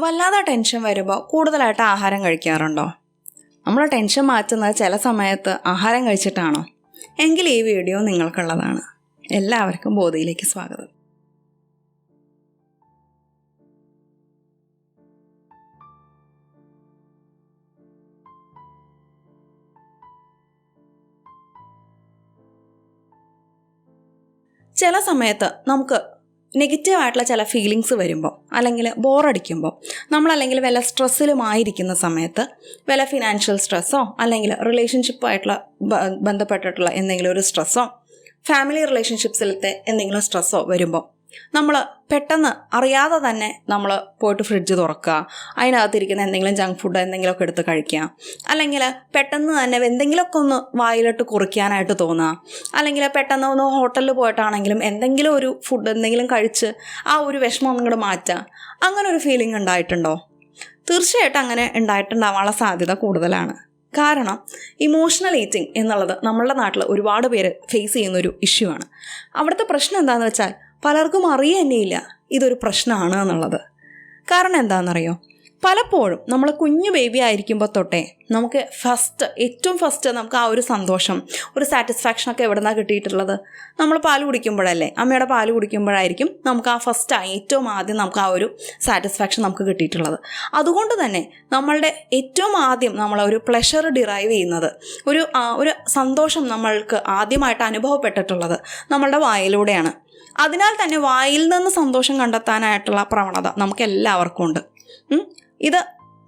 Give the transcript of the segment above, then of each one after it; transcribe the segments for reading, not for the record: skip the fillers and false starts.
വല്ലാതെ ടെൻഷൻ വരുമ്പോൾ കൂടുതലായിട്ട് ആഹാരം കഴിക്കാറുണ്ടോ? നമ്മൾ ടെൻഷൻ മാറ്റുന്നത് ചില സമയത്ത് ആഹാരം കഴിച്ചിട്ടാണോ? എങ്കിൽ ഈ വീഡിയോ നിങ്ങൾക്കുള്ളതാണ്. എല്ലാവർക്കും ബോധിയിലേക്ക് സ്വാഗതം. ചില സമയത്ത് നമുക്ക് നെഗറ്റീവായിട്ടുള്ള ചില ഫീലിങ്സ് വരുമ്പോൾ, അല്ലെങ്കിൽ ബോറടിക്കുമ്പോൾ, നമ്മളല്ലെങ്കിൽ വല്ല സ്ട്രെസ്സിലുമായിരിക്കുന്ന സമയത്ത്, വല്ല ഫിനാൻഷ്യൽ സ്ട്രെസ്സോ അല്ലെങ്കിൽ റിലേഷൻഷിപ്പായിട്ടുള്ള ബന്ധപ്പെട്ടിട്ടുള്ള എന്തെങ്കിലും ഒരു സ്ട്രെസ്സോ, ഫാമിലി റിലേഷൻഷിപ്സിലത്തെ എന്തെങ്കിലും സ്ട്രെസ്സോ വരുമ്പോൾ നമ്മൾ പെട്ടെന്ന് അറിയാതെ തന്നെ നമ്മൾ പോയിട്ട് ഫ്രിഡ്ജ് തുറക്കുക, അതിനകത്തിരിക്കുന്ന എന്തെങ്കിലും ജങ്ക് ഫുഡ് എന്തെങ്കിലുമൊക്കെ എടുത്ത് കഴിക്കുക, അല്ലെങ്കിൽ പെട്ടെന്ന് തന്നെ എന്തെങ്കിലുമൊക്കെ ഒന്ന് വായിലിട്ട് കുറിക്കാനായിട്ട് തോന്നുക, അല്ലെങ്കിൽ പെട്ടെന്ന് ഒന്ന് ഹോട്ടലിൽ പോയിട്ടാണെങ്കിലും എന്തെങ്കിലും ഒരു ഫുഡ് എന്തെങ്കിലും കഴിച്ച് ആ ഒരു വിഷമം ഒന്നും മാറ്റുക. അങ്ങനെ ഒരു ഫീലിംഗ് ഉണ്ടായിട്ടുണ്ടോ? തീർച്ചയായിട്ടും അങ്ങനെ ഉണ്ടായിട്ടുണ്ടാവാനുള്ള സാധ്യത കൂടുതലാണ്. കാരണം ഇമോഷണൽ ഈറ്റിംഗ് എന്നുള്ളത് നമ്മളുടെ നാട്ടിൽ ഒരുപാട് പേര് ഫേസ് ചെയ്യുന്നൊരു ഇഷ്യൂ ആണ്. അവിടുത്തെ പ്രശ്നം എന്താണെന്ന് വെച്ചാൽ പലർക്കും അറിയുക തന്നെയില്ല ഇതൊരു പ്രശ്നമാണ് എന്നുള്ളത്. കാരണം എന്താണെന്നറിയോ? പലപ്പോഴും നമ്മൾ കുഞ്ഞു ബേബി ആയിരിക്കുമ്പോൾ തൊട്ടേ നമുക്ക് ഏറ്റവും ഫസ്റ്റ് നമുക്ക് ആ ഒരു സന്തോഷം, ഒരു സാറ്റിസ്ഫാക്ഷനൊക്കെ എവിടെ നിന്നാണ് കിട്ടിയിട്ടുള്ളത്? നമ്മൾ പാല് കുടിക്കുമ്പോഴല്ലേ, അമ്മയുടെ പാല് കുടിക്കുമ്പോഴായിരിക്കും നമുക്ക് ആ ഏറ്റവും ആദ്യം നമുക്ക് ആ ഒരു സാറ്റിസ്ഫാക്ഷൻ നമുക്ക് കിട്ടിയിട്ടുള്ളത്. അതുകൊണ്ട് തന്നെ നമ്മളുടെ ഏറ്റവും ആദ്യം നമ്മളൊരു പ്ലഷർ ഡിറൈവ് ചെയ്യുന്നത്, ഒരു സന്തോഷം നമ്മൾക്ക് ആദ്യമായിട്ട് അനുഭവപ്പെട്ടിട്ടുള്ളത് നമ്മളുടെ വായിലൂടെയാണ്. അതിനാൽ തന്നെ വായിൽ നിന്ന് സന്തോഷം കണ്ടെത്താനായിട്ടുള്ള പ്രവണത നമുക്ക് എല്ലാവർക്കും ഉണ്ട്. ഇത്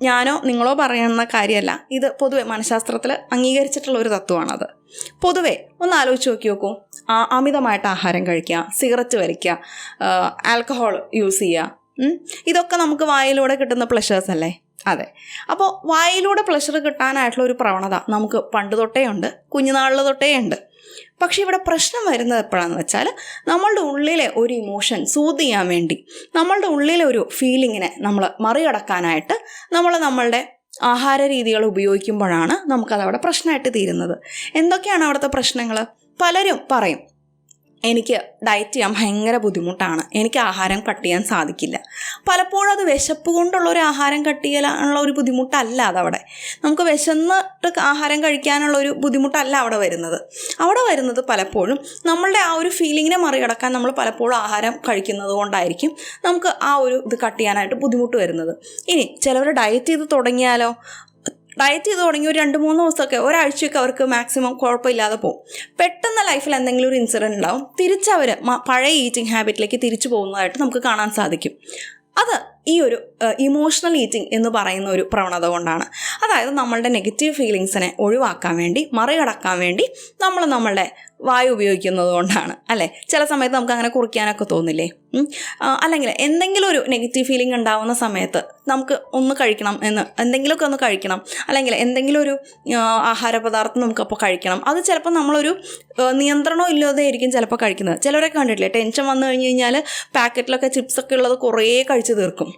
ഞാനോ നിങ്ങളോ പറയുന്ന കാര്യമല്ല, ഇത് പൊതുവെ മനഃശാസ്ത്രത്തിൽ അംഗീകരിച്ചിട്ടുള്ള ഒരു തത്വമാണത്. പൊതുവെ ഒന്ന് ആലോചിച്ച് നോക്കൂ. അമിതമായിട്ട് ആഹാരം കഴിക്കുക, സിഗരറ്റ് വലിക്കുക, ആൽക്കഹോൾ യൂസ് ചെയ്യുക, ഇതൊക്കെ നമുക്ക് വായിലൂടെ കിട്ടുന്ന പ്ലഷേഴ്സ് അല്ലേ? അതെ. അപ്പോൾ വായിലൂടെ പ്ലഷർ കിട്ടാനായിട്ടുള്ള ഒരു പ്രവണത നമുക്ക് പണ്ട് തൊട്ടേ ഉണ്ട്, കുഞ്ഞുനാളിൽ തൊട്ടേ ഉണ്ട്. പക്ഷേ ഇവിടെ പ്രശ്നം വരുന്നത് എപ്പോഴാണെന്ന് വെച്ചാൽ, നമ്മളുടെ ഉള്ളിലെ ഒരു ഇമോഷൻ സൂത് ചെയ്യാൻ വേണ്ടി, നമ്മളുടെ ഉള്ളിലെ ഒരു ഫീലിങ്ങിനെ നമ്മൾ മറികടക്കാനായിട്ട് നമ്മളുടെ ആഹാര രീതികൾ ഉപയോഗിക്കുമ്പോഴാണ് നമുക്കതവിടെ പ്രശ്നമായിട്ട് തീരുന്നത്. എന്തൊക്കെയാണ് അവിടുത്തെ പ്രശ്നങ്ങൾ? പലരും പറയും, എനിക്ക് ഡയറ്റ് ചെയ്യാൻ ഭയങ്കര ബുദ്ധിമുട്ടാണ്, എനിക്ക് ആഹാരം കട്ട് ചെയ്യാൻ സാധിക്കില്ല. പലപ്പോഴും അത് വിശപ്പ് കൊണ്ടുള്ള ഒരു ആഹാരം കട്ട് ചെയ്യാനുള്ള ഒരു ബുദ്ധിമുട്ടല്ല അതവിടെ. നമുക്ക് വിശന്നിട്ട് ആഹാരം കഴിക്കാനുള്ള ഒരു ബുദ്ധിമുട്ടല്ല അവിടെ വരുന്നത് പലപ്പോഴും നമ്മളുടെ ആ ഒരു ഫീലിങ്ങിനെ മറികടക്കാൻ നമ്മൾ പലപ്പോഴും ആഹാരം കഴിക്കുന്നത് കൊണ്ടായിരിക്കും നമുക്ക് ആ ഒരു ഇത് കട്ട് ചെയ്യാനായിട്ട് ബുദ്ധിമുട്ട് വരുന്നത്. ഇനി ചിലവർ ഡയറ്റ് ചെയ്ത് തുടങ്ങിയാലോ, ഡയറ്റ് ചെയ്ത് തുടങ്ങി ഒരു 2-3 ദിവസമൊക്കെ, ഒരാഴ്ചയൊക്കെ അവർക്ക് മാക്സിമം കുഴപ്പമില്ലാതെ പോകും. പെട്ടെന്ന് ലൈഫിൽ എന്തെങ്കിലും ഒരു ഇൻസിഡൻറ്റ് ഉണ്ടാവും, തിരിച്ചവർ പഴയ ഈറ്റിംഗ് ഹാബിറ്റിലേക്ക് തിരിച്ചു പോകുന്നതായിട്ട് നമുക്ക് കാണാൻ സാധിക്കും. അത് ഈ ഒരു ഇമോഷണൽ ഈറ്റിംഗ് എന്ന് പറയുന്ന ഒരു പ്രവണത കൊണ്ടാണ്. അതായത് നമ്മളുടെ നെഗറ്റീവ് ഫീലിങ്സിനെ ഒഴിവാക്കാൻ വേണ്ടി, മറികടക്കാൻ വേണ്ടി നമ്മളുടെ വായു ഉപയോഗിക്കുന്നത് കൊണ്ടാണ് അല്ലേ? ചില സമയത്ത് നമുക്ക് അങ്ങനെ കുറിക്കാനൊക്കെ തോന്നില്ലേ? അല്ലെങ്കിൽ എന്തെങ്കിലും ഒരു നെഗറ്റീവ് ഫീലിംഗ് ഉണ്ടാവുന്ന സമയത്ത് നമുക്ക് എന്തെങ്കിലുമൊക്കെ ഒന്ന് കഴിക്കണം, അല്ലെങ്കിൽ എന്തെങ്കിലും ഒരു ആഹാര പദാർത്ഥം നമുക്കപ്പോൾ കഴിക്കണം. അത് ചിലപ്പോൾ നമ്മളൊരു നിയന്ത്രണം ഇല്ലാതെ ആയിരിക്കും ചിലപ്പോൾ കഴിക്കുന്നത്. ചിലവരെ കണ്ടിട്ടില്ലേ, ടെൻഷൻ വന്നു കഴിഞ്ഞ് കഴിഞ്ഞാൽ പാക്കറ്റിലൊക്കെ ചിപ്സൊക്കെ ഉള്ളത് കുറേ കഴിച്ച് തീർക്കും.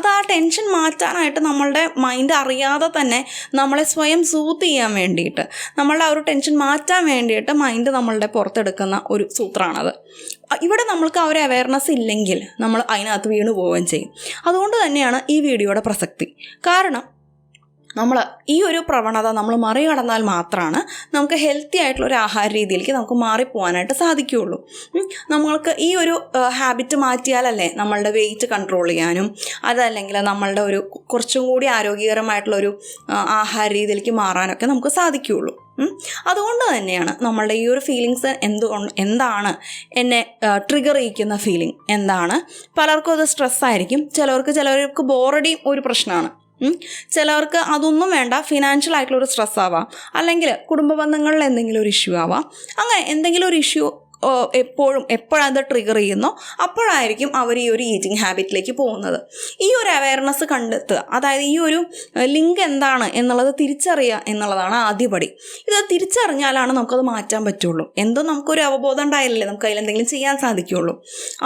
ആ ടെൻഷൻ മാറ്റാനായിട്ട് നമ്മളുടെ മൈൻഡ് അറിയാതെ തന്നെ നമ്മളെ സ്വയം സൂത്ത് ചെയ്യാൻ വേണ്ടിയിട്ട്, നമ്മളുടെ ആ ഒരു ടെൻഷൻ മാറ്റാൻ വേണ്ടിയിട്ട് മൈൻഡ് നമ്മളുടെ പുറത്തെടുക്കുന്ന ഒരു സൂത്രമാണത്. ഇവിടെ നമ്മൾക്ക് ആ ഒരു അവയർനെസ് ഇല്ലെങ്കിൽ നമ്മൾ അതിനകത്ത് വീണു പോവുകയും ചെയ്യും. അതുകൊണ്ട് തന്നെയാണ് ഈ വീഡിയോയുടെ പ്രസക്തി. കാരണം നമ്മൾ ഈ ഒരു പ്രവണത നമ്മൾ മറികടന്നാൽ മാത്രമാണ് നമുക്ക് ഹെൽത്തി ആയിട്ടുള്ള ഒരു ആഹാര രീതിയിലേക്ക് നമുക്ക് മാറിപ്പോകാനായിട്ട് സാധിക്കുകയുള്ളൂ. നമ്മൾക്ക് ഈ ഒരു ഹാബിറ്റ് മാറ്റിയാലല്ലേ നമ്മളുടെ വെയിറ്റ് കൺട്രോൾ ചെയ്യാനും, അതല്ലെങ്കിൽ നമ്മളുടെ ഒരു കുറച്ചും കൂടി ആരോഗ്യകരമായിട്ടുള്ളൊരു ആഹാര രീതിയിലേക്ക് മാറാനൊക്കെ നമുക്ക് സാധിക്കുകയുള്ളൂ. അതുകൊണ്ട് തന്നെയാണ് നമ്മളുടെ ഈ ഒരു ഫീലിങ്സ് എന്താണ് എന്നെ ട്രിഗർ ചെയ്യിക്കുന്ന ഫീലിംഗ് എന്താണ്? പലർക്കും അത് സ്ട്രെസ്സായിരിക്കും, ചിലർക്ക് ബോറടി ഒരു പ്രശ്നമാണ്, ചിലവർക്ക് അതൊന്നും വേണ്ട, ഫിനാൻഷ്യൽ ആയിട്ടുള്ളൊരു സ്ട്രെസ് ആവാം, അല്ലെങ്കിൽ കുടുംബ ബന്ധങ്ങളിൽ എന്തെങ്കിലും ഒരു ഇഷ്യൂ ആവാം. അങ്ങനെ എന്തെങ്കിലും ഒരു ഇഷ്യൂ എപ്പോഴത് ട്രിഗർ ചെയ്യുന്നോ അപ്പോഴായിരിക്കും അവർ ഈ ഒരു ഈറ്റിംഗ് ഹാബിറ്റിലേക്ക് പോകുന്നത്. ഈ ഒരു അവയർനെസ് കണ്ടെത്തുക, അതായത് ഈ ഒരു ലിങ്ക് എന്താണ് എന്നുള്ളത് തിരിച്ചറിയുക എന്നുള്ളതാണ് ആദ്യപടി. ഇത് തിരിച്ചറിഞ്ഞാലാണ് നമുക്കത് മാറ്റാൻ പറ്റുള്ളൂ. എന്തോ നമുക്കൊരു അവബോധം ഉണ്ടായാലല്ലേ നമുക്ക് അതിലെന്തെങ്കിലും ചെയ്യാൻ സാധിക്കുകയുള്ളൂ.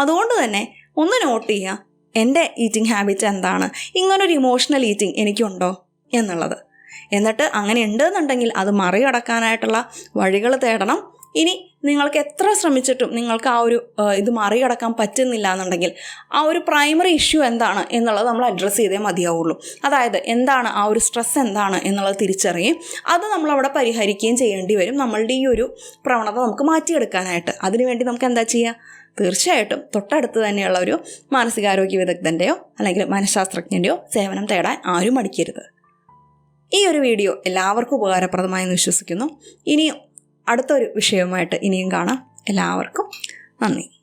അതുകൊണ്ട് തന്നെ ഒന്ന് നോട്ട് ചെയ്യുക, എൻ്റെ ഈറ്റിംഗ് ഹാബിറ്റ് എന്താണ്, ഇങ്ങനൊരു ഇമോഷണൽ ഈറ്റിംഗ് എനിക്കുണ്ടോ എന്നുള്ളത്. എന്നിട്ട് അങ്ങനെ ഉണ്ടെന്നുണ്ടെങ്കിൽ അത് മറികടക്കാനായിട്ടുള്ള വഴികൾ തേടണം. ഇനി നിങ്ങൾക്ക് എത്ര ശ്രമിച്ചിട്ടും നിങ്ങൾക്ക് ആ ഒരു ഇത് മറികടക്കാൻ പറ്റുന്നില്ല എന്നുണ്ടെങ്കിൽ ആ ഒരു പ്രൈമറി ഇഷ്യൂ എന്താണ് എന്നുള്ളത് നമ്മൾ അഡ്രസ്സ് ചെയ്തേ മതിയാവുള്ളൂ. അതായത് എന്താണ് ആ ഒരു സ്ട്രെസ് എന്താണ് എന്നുള്ളത് തിരിച്ചറിയുകയും അത് നമ്മളവിടെ പരിഹരിക്കുകയും ചെയ്യേണ്ടി വരും, നമ്മളുടെ ഈ ഒരു പ്രവണത നമുക്ക് മാറ്റിയെടുക്കാനായിട്ട്. അതിനുവേണ്ടി നമുക്ക് എന്താ ചെയ്യുക? തീർച്ചയായിട്ടും തൊട്ടടുത്ത് തന്നെയുള്ള ഒരു മാനസികാരോഗ്യ വിദഗ്ധൻ്റെയോ അല്ലെങ്കിൽ മനഃശാസ്ത്രജ്ഞൻ്റെയോ സേവനം തേടാൻ ആരും മടിക്കരുത്. ഈ ഒരു വീഡിയോ എല്ലാവർക്കും ഉപകാരപ്രദമായെന്ന് വിശ്വസിക്കുന്നു. ഇനിയും അടുത്തൊരു വിഷയവുമായിട്ട് ഇനിയും കാണാം. എല്ലാവർക്കും നന്ദി.